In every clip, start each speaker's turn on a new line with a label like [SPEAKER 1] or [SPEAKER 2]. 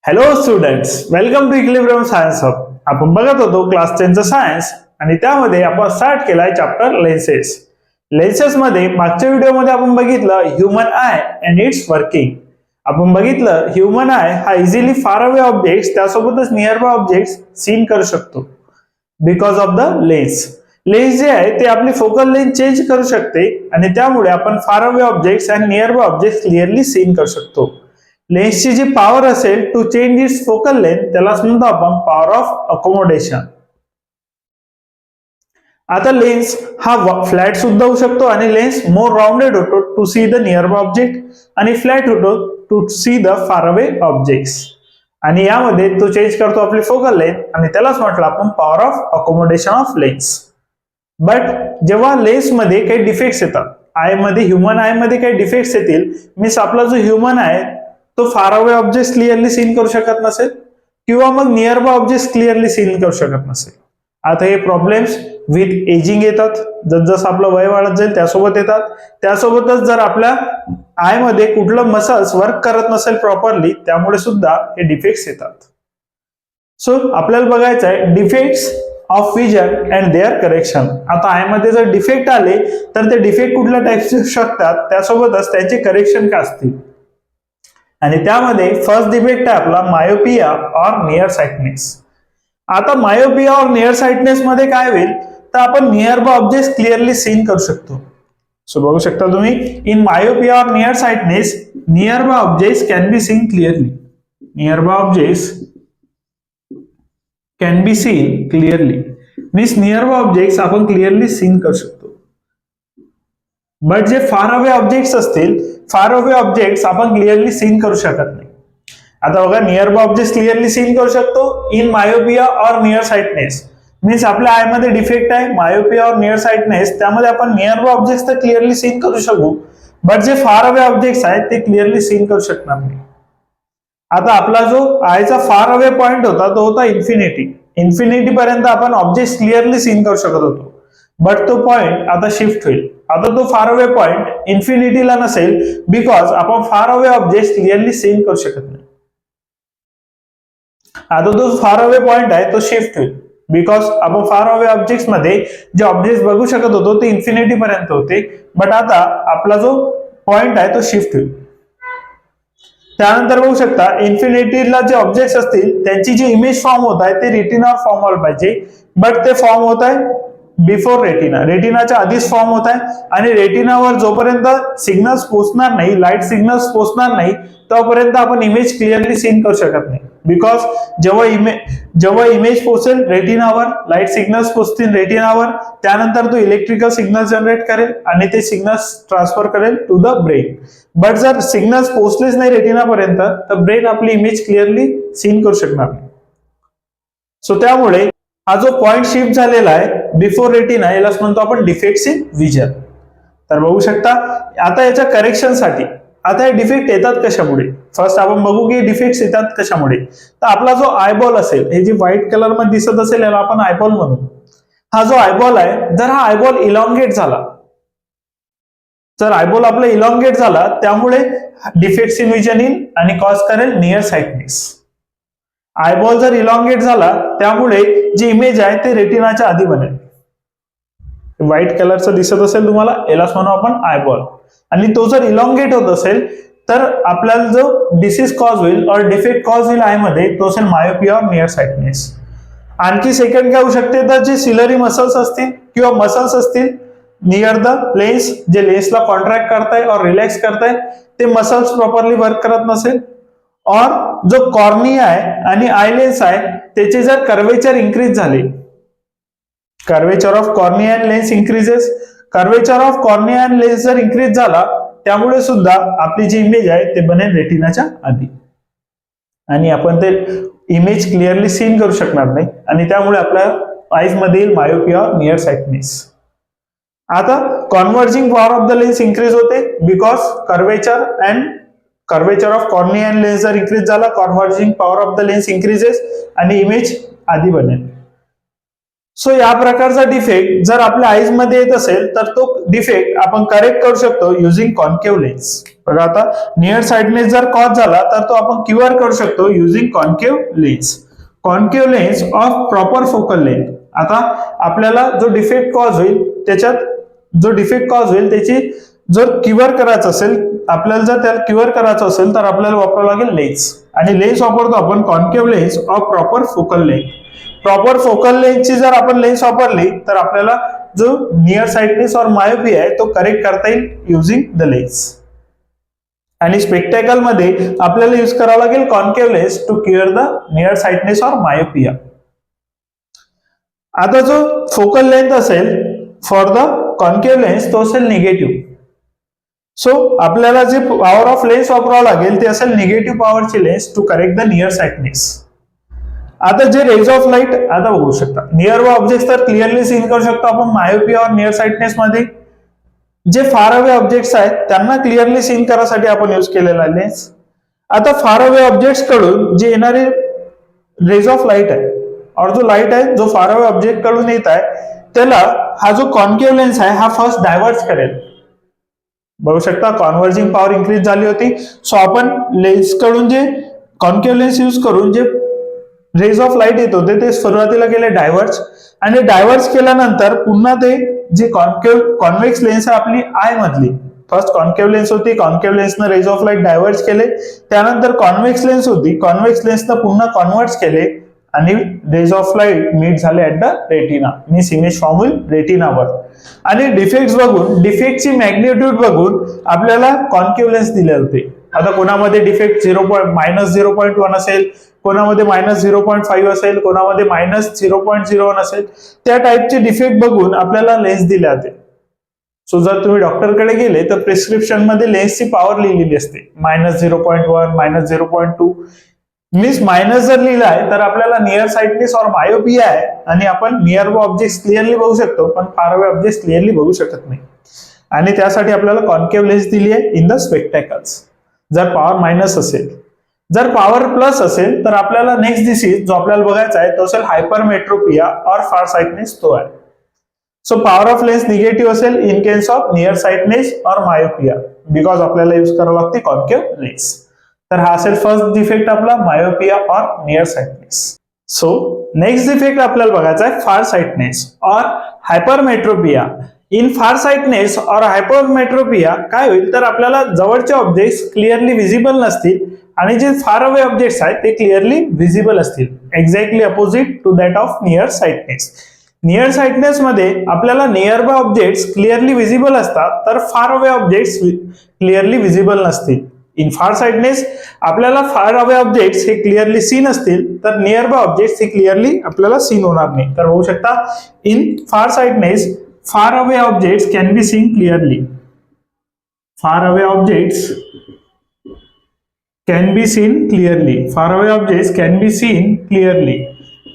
[SPEAKER 1] Hello students, welcome to equilibrium science hub. आपण बघत होतो क्लास 10चा सायन्स आणि त्यामध्ये आपण स्टार्ट केलाय चॅप्टर लेन्सेस. लेन्सेस मध्ये मागच्या व्हिडिओमध्ये आपण बघितलं human I and it's working. आपण बघितलं ह्युमन आय हा इझिली फार अवे ऑब्जेक्ट्स त्यासोबतच नियर बाय ऑब्जेक्ट्स सीन करू शकतो because of the lens. Lens जे आहे ते आपली फोकल लेंथ चेंज करू शकते आणि त्यामुळे आपण फार अवे ऑब्जेक्ट्स आणि near bye objects clearly seen करू शकतो. लेन्सची जी पॉवर असेल to change its focal length त्यालाच म्हणतो आपण पॉवर ऑफ अकोमोडेशन. आता लेन्स हा फ्लॅट सुद्धा होऊ शकतो आणि लेन्स मोर राउंडेड होतो to see the near bye object आणि फ्लॅट होतो to see the far away objects. आणि यामध्ये तो चेंज करतो आपली फोकल लेंथ आणि त्यालाच म्हटलं आपण power of accommodation of lens. But जेव्हा लेन्स मध्ये काही डिफेक्ट्स येतात, आय मध्ये ह्युमन आय मध्ये काही डिफेक्ट्स येतील, मीन्स आपला जो ह्युमन आहे तो far away object clearly seen करू शकत नसेल किंवा मग near by object clearly seen करू शकत नसेल. आता हे प्रॉब्लेम्स विथ एजिंग येतात, जसं आपलं वय वाढत जाईल त्यासोबत येतात. त्यासोबतच जर आपल्या आय मध्ये कुठलं मसल्स वर्क करत नसेल प्रॉपरली त्यामुळे सुद्धा हे डिफेक्ट्स येतात. सो आपल्याला बघायचं आहे defects of vision and their correction. आता आय मध्ये जर डिफेक्ट आले तर ते डिफेक्ट कुठल्या टाइपचे असू शकतात, त्यासोबतच त्यांचे करेक्शन काय असतील. आणि त्यामध्ये फर्स्ट डिफेक्ट आहे आपला मायोपिया ऑर नियर साइटनेस. आता मायोपिया और नियर साइटनेस मध्ये काय होईल तर आपण near by object clearly seen करू शकतो. सो बघू शकता तुम्ही, इन मायोपिया और nearsightedness near by objects can be seen clearly. Near by objects can be seen clearly means near by objects आपण क्लिअरली सीन करू शकतो. बट जे फार अवे ऑब्जेक्ट्स असतील, फार अवे ऑब्जेक्ट्स आपण clearly seen करू शकत नाही. आता बघा, near by objects clearly seen करू शकतो इन मायोपिया और नियर साइटनेस. मीन्स आपल्या आय मध्ये डिफेक्ट आहे मायोपिया और नियर साइटनेस, त्यामध्ये आपण नियर बाय ऑब्जेक्ट्स तर क्लिअरली सीन करू शकू, बट जे फार अवे ऑब्जेक्ट्स आहेत ते क्लिअरली सीन करू शकणार नाही. आता आपला जो आयचा फार अवे पॉइंट होता तो होता इन्फिनिटी. इन्फिनिटी पर्यंत आपण ऑब्जेक्ट क्लिअरली सीन करू शकत होतो, बट तो पॉइंट आता शिफ्ट होईल. आता तो फार अवे पॉइंट इन्फिनिटीला नसेल बिकॉज आपण far away object clearly seen करू शकत नाही. आता तो फार अवे पॉइंट आहे तो शिफ्ट होईल बिकॉज आपण फार अवे ऑब्जेक्ट्स मध्ये जे ऑब्जेक्ट बघू शकत होतो ते इन्फिनिटी पर्यंत होते, बट आता आपला जो पॉइंट आहे तो शिफ्ट होईल. त्यानंतर बघू शकता इन्फिनिटीला जे ऑब्जेक्ट्स असतील त्यांची जी इमेज फॉर्म होत आहे ते रेटिनावर फॉर्म व्हायला पाहिजे, बट ते फॉर्म होत आहे बिफोर रेटिना. रेटिनाच्या आधीच फॉर्म होत आहे आणि रेटिनावर जोपर्यंत सिग्नल्स पोहोचणार नाही, लाईट सिग्नल्स पोहोचणार नाही तोपर्यंत आपण इमेज क्लिअरली सीन करू शकत नाही. बिकॉज जेव्हा इमेज पोहोचेल रेटिनावर, लाईट सिग्नल्स पोहोचतील रेटिनावर, त्यानंतर तो इलेक्ट्रिकल सिग्नल जनरेट करेल आणि ते सिग्नल्स ट्रान्सफर करेल टू द ब्रेन. बट जर सिग्नल्स पोहोचलेच नाही रेटिनापर्यंत तर ब्रेन आपली इमेज क्लिअरली सीन करू शकणार नाही. सो त्यामुळे हा जो पॉइंट शिफ्ट झालेला आहे बिफोर रेटिना यालाच म्हणतो आपण डिफेक्ट्स इन विजन. तर बघू शकता आता याच्या करेक्शनसाठी आता हे डिफेक्ट येतात कशामुळे. फर्स्ट आपण बघू की डिफेक्ट्स येतात कशामुळे. तर आपला जो आयबॉल असेल, हे जे व्हाईट कलर मध्ये दिसत असेल याला आपण आयबॉल म्हणू. हा जो आयबॉल आहे, जर हा आयबॉल इलॉंगेट झाला, जर आयबॉल आपला इलॉंगेट झाला त्यामुळे डिफेक्ट्स इन विजन येईल आणि कॉज करेल नियर साइटनेस. आयबॉल जर इलॉंगेट झाला त्यामुळे जी इमेज आहे ते रेटिनाच्या आधी बनेल. व्हाईट कलरचं दिसत असेल तुम्हाला, यालाच म्हणू आपण आयबॉल. आणि तो जर इलॉंगेट होत असेल तर आपल्याला जो डिसीज कॉज होईल और डिफेक्ट कॉज होईल आय मध्ये तो असेल मायोपिया और नियर साइटनेस. आणखी सेकंड काय होऊ शकते तर जे सिलरी मसल्स असतील किंवा मसल्स असतील नियर द लेन्स, जे लेन्सला कॉन्ट्रॅक्ट करताय और रिलॅक्स करताय, ते मसल्स प्रॉपरली वर्क करत नसेल. और जो कॉर्निया आहे आणि आय लेन्स आहे त्याचे जर कर्वेचर इन्क्रीज झाले, curvature of cornea and lens increases, curvature of cornea and lens जर इन्क्रीज झाला त्यामुळे सुद्धा आपली जी इमेज आहे ते बनेल रेटिनाच्या आधी आणि आपण ते इमेज क्लिअरली सीन करू शकणार नाही आणि त्यामुळे आपल्या आईज मध्ये येईल मायोपिया नियर साइटनेस. आता converging power of the lens increase होते because curvature of cornea and lens जर इन्क्रीज झाला, converging power of the lens increases आणि इमेज आधी बनेल. सो या प्रकारचा डिफेक्ट जर आपल्या आईज मध्ये येत असेल तर तो डिफेक्ट आपण करेक्ट करू शकतो युजिंग कॉन्केव्ह लेन्स. बघा आता नियर साइडनेस जर कॉज झाला तर तो आपण क्युअर करू शकतो using concave lens. Concave lens of proper focal length. आता आपल्याला जो डिफेक्ट कॉज होईल त्याची जर क्युअर करायचं असेल, आपल्याला जर त्याला क्युअर करायचं असेल तर आपल्याला वापरावं लागेल लेन्स. आणि लेन्स वापरतो आपण concave lens of proper focal length. Proper focal लेंथची जर आपण लेन्स वापरली तर आपल्याला जो नियर साइडनेस और मायोपिया आहे तो करेक्ट करता येईल युजिंग द लेन्स. आणि स्पेक्टॅकल मध्ये आपल्याला यूज करावं लागेल concave lens to cure the near sightedness और मायोपिया. आता जो फोकल लेंथ असेल फॉर द कॉन्केव्ह लेन्स तो असेल निगेटिव्ह. सो आपल्याला जे पॉवर ऑफ लेन्स वापरावं लागेल ते असेल निगेटिव्ह पॉवरची lens to correct the nearsightedness. आता जे रेज ऑफ लाईट आता बघू शकता नियर ऑब्जेक्ट तर क्लिअरली सीन करू शकतो आपण मायोपिया और नियर साइडनेस मध्ये. जे फार अवे ऑब्जेक्ट्स आहेत त्यांना क्लिअरली सीन करायसाठी आपण यूज केलेला लेन्स. आता फार अवे ऑब्जेक्ट्स कडून जे येणारे रेज ऑफ लाईट आहे और जो लाईट आहे जो फार अवे ऑब्जेक्ट कडून येत आहे त्याला हा जो कॉन्केव्ह लेन्स आहे हा फर्स्ट डायव्हर्ट करेल. बघू शकता कॉन्व्हर्जिंग पॉवर इन्क्रीज झाली होती. सो आपण लेन्स कडून जे कॉन्केव्ह लेन्स यूज करून जे रेज ऑफ लाईट येत होते ते सुरुवातीला केले डायव्हर्ट्स. आणि डायव्हर्ट्स केल्यानंतर पुन्हा ते जे कॉन्व्हेक्स लेन्स आहे आपली आय मधली फर्स्ट कॉन्केव्ह लेन्स होती. कॉन्केव्ह लेन्सनं रेज ऑफ लाईट डायव्हर्ट केले. त्यानंतर कॉन्व्हेक्स लेन्स होती. कॉन्व्हेक्स लेन्सनं पुन्हा कॉन्व्हर्ट केले आणि रेज ऑफ लाईट मीट झाले at the retina. Means image form होईल रेटिनावर. आणि डिफेक्ट्स बघून डिफेक्टची मॅग्निट्यूड बघून आपल्याला कॉन्केव्ह लेन्स दिले होते. आता कोणामध्ये डिफेक्ट -0.1 असेल, कोणामध्ये -0.5 असेल, कोणामध्ये -0.01 असेल, त्या टाईपचे डिफेक्ट बघून आपल्याला लेन्स दिले जाते. सो जर तुम्ही डॉक्टरकडे गेले तर प्रिस्क्रिप्शन मध्ये लेन्सची पॉवर लिहिलेली असते -0.1 -0.2. मीन्स मायनस जर लिहिला आहे तर आपल्याला नियर साइडनेस और मायोपिया आहे आणि आपण नियर ऑब्जेक्ट क्लिअरली बघू शकतो पण फार अवे ऑब्जेक्ट क्लिअरली बघू शकत नाही. आणि त्यासाठी आपल्याला कॉन्केव्ह लेन्स दिली आहे इन द स्पेक्टॅकल्स. जर पॉवर मायनस असेल, जर पॉवर प्लस असेल तर आपल्याला नेक्स्ट डिसीज जो आपल्याला बघायचा आहे तो असेल हायपरमेट्रोपिया और फार साइडनेस तो आहे. So power of lens negative असेल in case of near sightedness और मायोपिया बिकॉज आपल्याला यूज करावं लागते कॉन्केव्ह लेन्स. तर हा असेल फर्स्ट डिफेक्ट आपला मायोपिया और near sightedness. So next defect आपल्याला बघायचा आहे फार साइडनेस और हायपरमेट्रोपिया. इन फार साइडनेस और हायपरमेट्रोपिया काय होईल तर आपल्याला जवळचे ऑब्जेक्ट्स क्लिअरली विजिबल नसतील आणि जे फार अवे ऑब्जेक्ट्स आहेत ते क्लिअरली विजिबल असतील. Exactly opposite to that of near sightedness. Nearsightedness मध्ये आपल्याला near by objects clearly visible असतात तर far away objects clearly visible नसतील. इन फार साइडनेस आपल्याला फार अवे ऑब्जेक्ट्स हे क्लिअरली सीन असतील तर नियर बाय ऑब्जेक्ट्स हे क्लिअरली आपल्याला सीन होणार नाही. तर होऊ शकता in farsightedness far away objects can be seen clearly. Far away objects can be seen clearly. Far away objects can be seen clearly.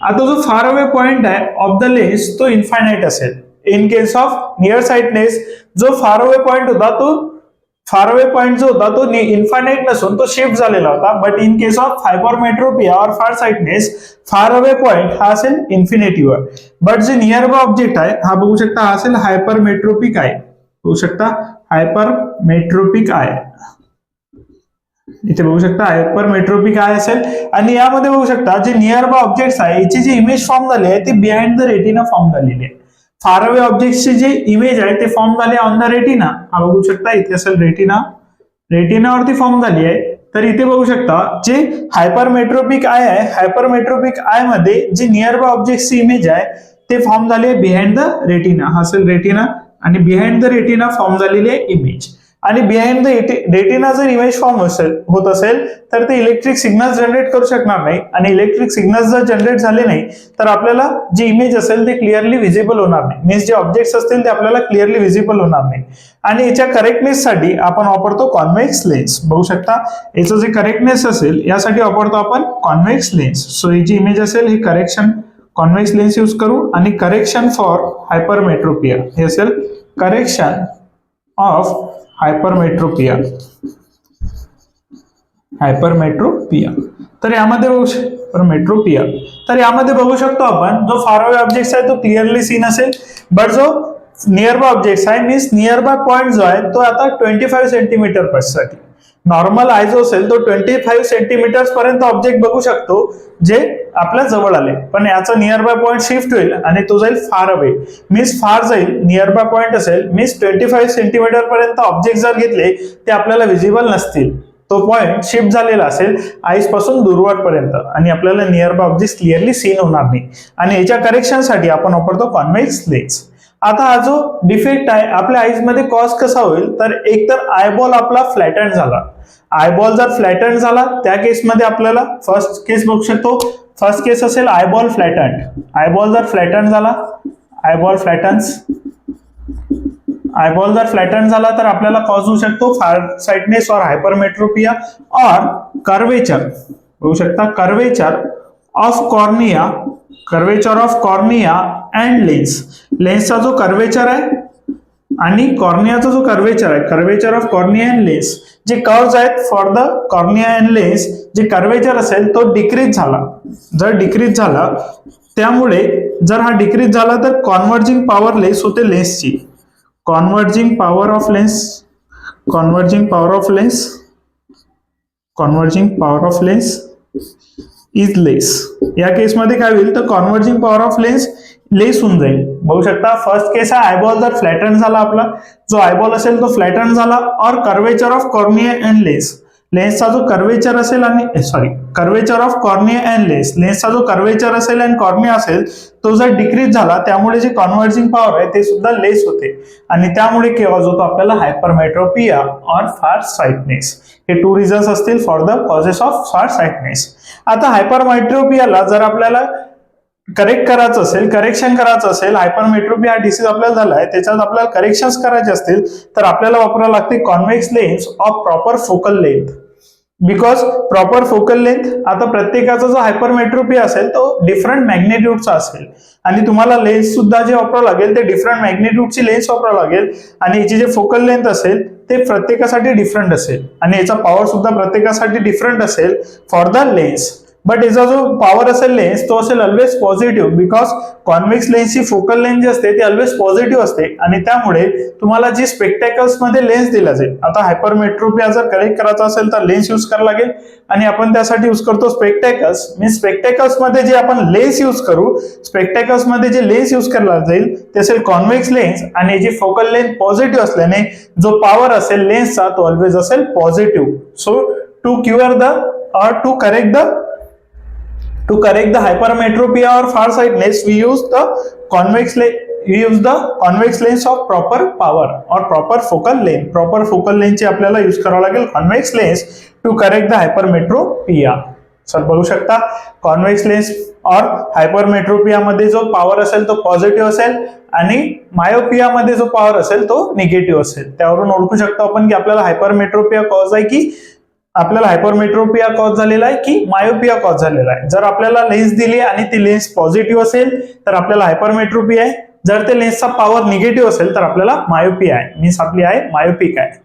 [SPEAKER 1] आता जो फार अवे पॉइंट आहे ऑफ द लेन्स तो infinite असेल. In case of near sightedness जो far away point होता तो फार away point जो होता तो इन्फायनाइट नसून तो शिफ्ट झालेला होता. बट इन केस ऑफ हायपरमेट्रोपिया और फार साइडनेस फार अवे पॉइंट हा असेल इन्फिनिटीवर. बट जे नियर बाय ऑब्जेक्ट आहे हा बघू शकता हा असेल हायपरमेट्रोपिक आय. बघू शकता हायपरमेट्रोपिक आय. इथे बघू शकता हायपरमेट्रोपिक आय असेल. आणि यामध्ये बघू शकता जे नियर बाय ऑब्जेक्ट्स आहे याची जी इमेज फॉर्म झाली आहे ती बिहाइंड द रेटिना फॉर्म झालेली आहे. फार अवे ऑब्जेक्टचे जे इमेज आहे ते फॉर्म झाले ऑन द रेटिना. हा बघू शकता इथे असेल रेटिना. रेटिनावरती फॉर्म झाली आहे. तर इथे बघू शकता जे हायपरमेट्रोपिक आय आहे हायपरमेट्रोपिक आय मध्ये जे नियर बाय ऑब्जेक्टची इमेज आहे ते फॉर्म झाले आहे बिहाइंड द रेटिना. हा असेल रेटिना आणि बिहाइंड द रेटिना फॉर्म झालेली आहे इमेज. आणि बिहाइंड द रेटिना जर इमेज फॉर्म होत असेल तर ते इलेक्ट्रिक सिग्नल जनरेट करू शकणार नाही. आणि इलेक्ट्रिक सिग्नल जर जनरेट झाले नाही तर आपल्याला जी इमेज असेल ते क्लिअरली विजिबल होणार नाही. मीन्स जे ऑब्जेक्ट्स असतील ते आपल्याला क्लिअरली विजिबल होणार नाही. आणि याच्या करेक्टनेस साठी आपण वापरतो कॉन्व्हेक्स लेन्स. बघू शकता याचं जे करेक्टनेस असेल यासाठी वापरतो आपण कॉन्व्हेक्स लेन्स. सो ही जी इमेज असेल ही करेक्शन कॉन्व्हेक्स लेन्स यूज करू. आणि करेक्शन फॉर हायपरमेट्रोपिया हे असेल करेक्शन ऑफ हायपरमेट्रोपिया. हायपरमेट्रोपिया तर यामध्ये मेट्रोपिया तर यामध्ये बघू शकतो आपण जो फार अवे ऑब्जेक्ट आहे तो क्लिअरली सीन असेल. बट जो नियर बाय ऑब्जेक्ट आहे मीन्स नियर बाय पॉईंट जो आहे तो आता 25 सेंटीमीटर साठी. नॉर्मल आय जो असेल तो 25 सेंटीमीटर पर्यंत ऑब्जेक्ट बघू शकतो जे आपल्या जवळ आले, पण याचा नियर बाय पॉईंट शिफ्ट होईल आणि तो जाईल फार अवे मीन्स फार जाईल. नियर बाय पॉईंट असेल मीन्स 25 सेंटीमीटर पर्यंत ऑब्जेक्ट जर घेतले ते आपल्याला विजिबल नसतील. तो पॉइंट शिफ्ट झालेला असेल आईस पासून दूरवर पर्यंत आणि आपल्याला near by object clearly seen होणार नाही. आणि याच्या करेक्शनसाठी आपण वापरतो कॉन्व्हेक्स लेन्स. आता हा जो डिफेक्ट आहे आपल्या आईज मध्ये कॉज कसा होईल, तर एक तर आयबॉल आपला फ्लॅटन झाला. आयबॉल जर फ्लॅटन झाला त्या केसमध्ये आपल्याला फर्स्ट केस बघू शकतो. फर्स्ट केस असेल आयबॉल फ्लॅटन. आयबॉल जर फ्लॅटन झाला, आयबॉल फ्लॅटन्स, आयबॉल जर फ्लॅटन झाला तर आपल्याला कॉज होऊ शकतो फार साइटनेस और हायपरमेट्रोपिया और कर्वेचर. बघू शकता curvature of cornea, curvature of cornea and lens. लेन्सचा जो कर्वेचर आहे आणि कॉर्नियाचा जो कर्वेचर आहे, curvature of cornea and lens, जे कर्व्स आहेत for the cornea and lens, जे कर्वेचर असेल तो डिक्रीज झाला. जर डिक्रीज झाला त्यामुळे जर हा डिक्रीज झाला तर कॉन्व्हर्जिंग पॉवर लेस होते लेन्सची. Converging power of lens, converging power of lens, converging power of lens is less. या केसमध्ये काय होईल तर converging power of lens less होऊन जाईल. बघू शकता फर्स्ट केस आहे आयबॉल जर फ्लॅटन झाला, आपला जो आयबॉल असेल तो फ्लॅटन झाला और curvature of cornea and lens, लेन्सचा जो कर्वेचर असेल आणि sorry curvature of cornea and lens, लेन्सचा जो कर्वेचर असेल आणि कॉर्निया असेल तो जर डिक्रीज झाला त्यामुळे जे कॉन्व्हर्जिंग पॉवर आहे ते सुद्धा लेस होते आणि त्यामुळे कॉज होतो आपल्याला हायपरमेट्रोपिया और फार साइटनेस. हे टू रिझन्स असतील फॉर द कॉजेस ऑफ फार साइटनेस. आता हायपरमेट्रोपियाला जर आपल्याला करेक्ट करायचं असेल, करेक्शन करायचं असेल, हायपरमेट्रोपिया हा डिसीज आपल्याला झाला आहे त्याच्यात आपल्याला करेक्शन्स करायचे असतील तर आपल्याला वापरावं लागते convex lens of proper focal length. Because proper focal length, आता प्रत्येकाचा जो हायपरमेट्रोपिया असेल तो डिफरंट मॅग्नेट्यूडचा असेल आणि तुम्हाला लेन्स सुद्धा जे वापरावं लागेल ते डिफरंट मॅग्नेट्यूडची लेन्स वापरावं लागेल आणि याची जे फोकल लेंथ असेल ते प्रत्येकासाठी डिफरंट असेल आणि याचा पॉवर सुद्धा प्रत्येकासाठी डिफरंट असेल फॉर द लेन्स. बट याचा जो पॉवर असेल लेन्स तो असेल ऑलवेज पॉझिटिव्ह, बिकॉज कॉन्व्हेक्स लेन्सची फोकल लेंथ जी असते ती ऑलवेज पॉझिटिव्ह असते आणि त्यामुळे तुम्हाला जी स्पेक्टॅकल्स मध्ये लेन्स दिला जाईल. आता हायपरमेट्रोपिया जर करेक्ट करायचा असेल तर लेन्स यूज करायला लागेल आणि आपण त्यासाठी यूज करतो स्पेक्टॅकल्स. मीन्स स्पेक्टॅकल्स मध्ये जे आपण लेन्स यूज करू, स्पेक्टॅकल्स मध्ये जे लेन्स यूज करायला जाईल ते असेल कॉन्व्हेक्स लेन्स आणि याची फोकल लेंथ पॉझिटिव्ह असल्याने जो पॉवर असेल लेन्सचा तो ऑलवेज असेल positive. So to cure the और to correct the hypermetropia or farsightedness we use the convex lens of proper power or proper focal length. proper focal length ची आपल्याला use करावं लागेल convex lens to correct the hypermetropia. Sir बघू शकता convex lens और हायपरमेट्रोपिया मध्ये जो power असेल तो पॉझिटिव्ह असेल आणि मायोपिया मध्ये जो पॉवर असेल तो निगेटिव्ह असेल. त्यावरून ओळखू शकतो आपण की आपल्याला हायपरमेट्रोपिया कॉज आहे की आपल्याला हायपरमेट्रोपिया कॉज झालेला आहे की मायोपिया कॉज झालेला आहे. जर आपल्याला लेन्स दिली आणि ती लेन्स पॉझिटिव्ह असेल तर आपल्याला हायपरमेट्रोपिया आहे. जर ते लेन्सचा पॉवर निगेटिव्ह असेल तर आपल्याला मायोपिया आहे, मीन्स आपली आहे मायोपिक आहे.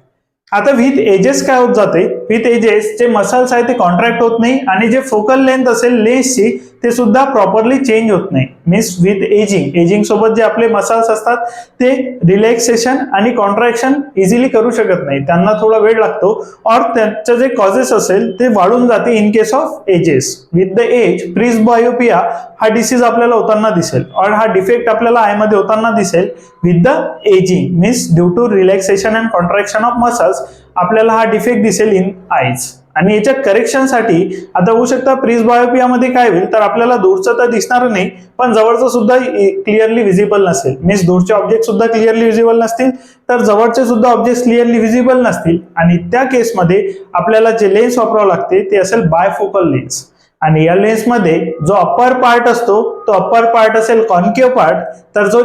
[SPEAKER 1] आता विथ एजेस काय होत जाते, विथ एजेस जे मसल्स आहे ते कॉन्ट्रॅक्ट होत नाही आणि जे फोकल लेंथ असेल लेन्सची ते सुद्धा प्रॉपरली चेंज होत नाही. मीन्स विथ एजिंग सोबत जे आपले मसल्स असतात ते रिलॅक्सेशन आणि कॉन्ट्रॅक्शन इझिली करू शकत नाही, त्यांना थोडा वेळ लागतो और त्याचे जे कॉजेस असेल ते वाढून जाते in case of ages. With the age presbyopia हा डिसीज आपल्याला होताना दिसेल और हा डिफेक्ट आपल्याला आय मध्ये होताना दिसेल with the ageing. Means due to relaxation and contraction of muscles आपल्याला हा डिफेक्ट दिसेल इन आईज. आणि याच्या करेक्शनसाठी आता होऊ शकता प्रिस्बायोपिया मध्ये काय होईल तर आपल्याला दूरचं तर दिसणार नाही पण जवळचं सुद्धा क्लिअरली विजिबल नसेल. मीन्स दूरचे ऑब्जेक्ट सुद्धा क्लिअरली विजिबल नसतील तर जवळचे सुद्धा ऑब्जेक्ट क्लिअरली विजिबल नसतील आणि त्या केसमध्ये आपल्याला जे लेन्स वापरावं लागते ते असेल बायफोकल लेन्स. आणि या लेन्स मध्ये जो अप्पर पार्ट असतो तो अप्पर पार्ट असेल कॉन्केव्ह पार्ट, तर जो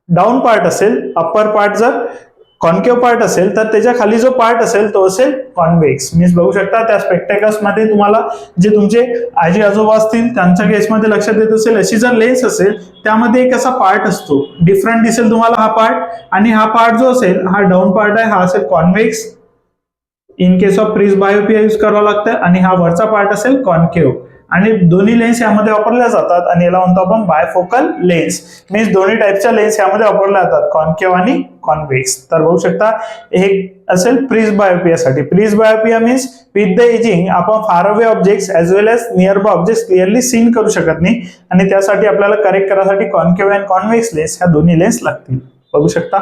[SPEAKER 1] डाऊन पार्ट असेल अप्पर पार्ट जर कॉन्केव्ह पार्ट असेल तर त्याच्या खाली जो पार्ट असेल तो असेल कॉन्व्हेक्स. मीन्स बघू शकता त्या स्पेक्टॅकल्स मध्ये तुम्हाला जे तुमचे आजी आजोबा असतील त्यांच्या केसमध्ये लक्षात येत असेल अशी जर लेन्स असेल त्यामध्ये एक असा पार्ट असतो डिफरंट दिसेल तुम्हाला हा पार्ट आणि हा पार्ट जो असेल हा डाऊन पार्ट आहे, हा असेल convex. In case of presbyopia use करावं लागतं आणि हा वरचा पार्ट असेल कॉन्केव्ह. आणि दोन्ही लेन्स यामध्ये वापरल्या जातात आणि याला म्हणतो आपण बायफोकल लेन्स. मीन्स दोन्ही टाईपच्या लेन्स यामध्ये वापरल्या जातात, कॉन्केव्ह आणि कॉन्व्हेक्स. तर बघू शकता हे असेल प्रिस्बायोपियासाठी. Presbyopia means with the ageing आपण far away objects as well as near by objects clearly seen करू शकत नाही आणि त्यासाठी आपल्याला करेक्ट करायसाठी कॉन्केव्ह अँड कॉन्व्हेक्स लेन्स ह्या दोन्ही लेन्स लागतील. बघू शकता.